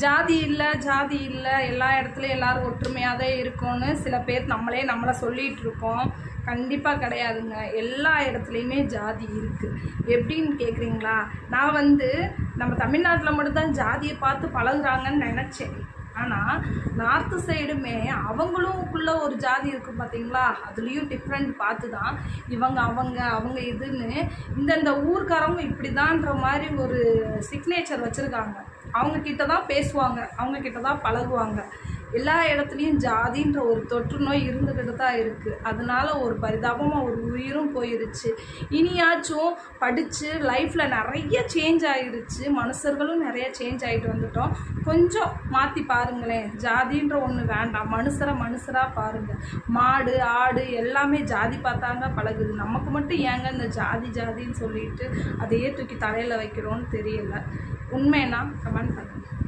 ஜாதி இல்லை ஜாதி இல்லை, எல்லா இடத்துலையும் எல்லோரும் ஒற்றுமையாக தான் இருக்கும்னு சில பேர் நம்மளை சொல்லிகிட்டு இருக்கோம். கண்டிப்பாக கிடையாதுங்க. எல்லா இடத்துலையுமே ஜாதி இருக்குது. எப்படின்னு கேட்குறீங்களா? நான் நம்ம தமிழ்நாட்டில் மட்டும்தான் ஜாதியை பார்த்து பழகுறாங்கன்னு நினச்சேன். ஆனால் நார்த்து சைடுமே அவங்களுக்குள்ள ஒரு ஜாதி இருக்குது பார்த்தீங்களா? அதுலேயும் டிஃப்ரெண்ட் பார்த்து தான் அவங்க இதுன்னு இந்தந்த ஊர்க்காரங்க இப்படி தான்ற மாதிரி ஒரு சிக்னேச்சர் வச்சுருக்காங்க. அவங்கக்கிட்ட தான் பேசுவாங்க, அவங்கக்கிட்ட தான் பழகுவாங்க. எல்லா இடத்துலையும் ஜாதின்ற ஒரு தொற்று நோய் இருந்துக்கிட்டு தான் இருக்குது. அதனால ஒரு பரிதாபமாக ஒரு உயிரும் போயிருச்சு. இனியாச்சும் படித்து லைஃப்பில் நிறைய சேஞ்ச் ஆகிருச்சு. மனுஷர்களும் நிறைய சேஞ்ச் ஆகிட்டு வந்துட்டோம். கொஞ்சம் மாற்றி பாருங்களேன். ஜாதின்ற ஒன்று வேண்டாம். மனுஷராக பாருங்கள். மாடு ஆடு எல்லாமே ஜாதி பார்த்தாங்க பழகுது. நமக்கு மட்டும் ஏங்க இந்த ஜாதின்னு சொல்லிட்டு அதையே தூக்கி தலையில் வைக்கிறோன்னு தெரியல. உண்மைன்னா கமெண்ட் பண்ணுங்கள்.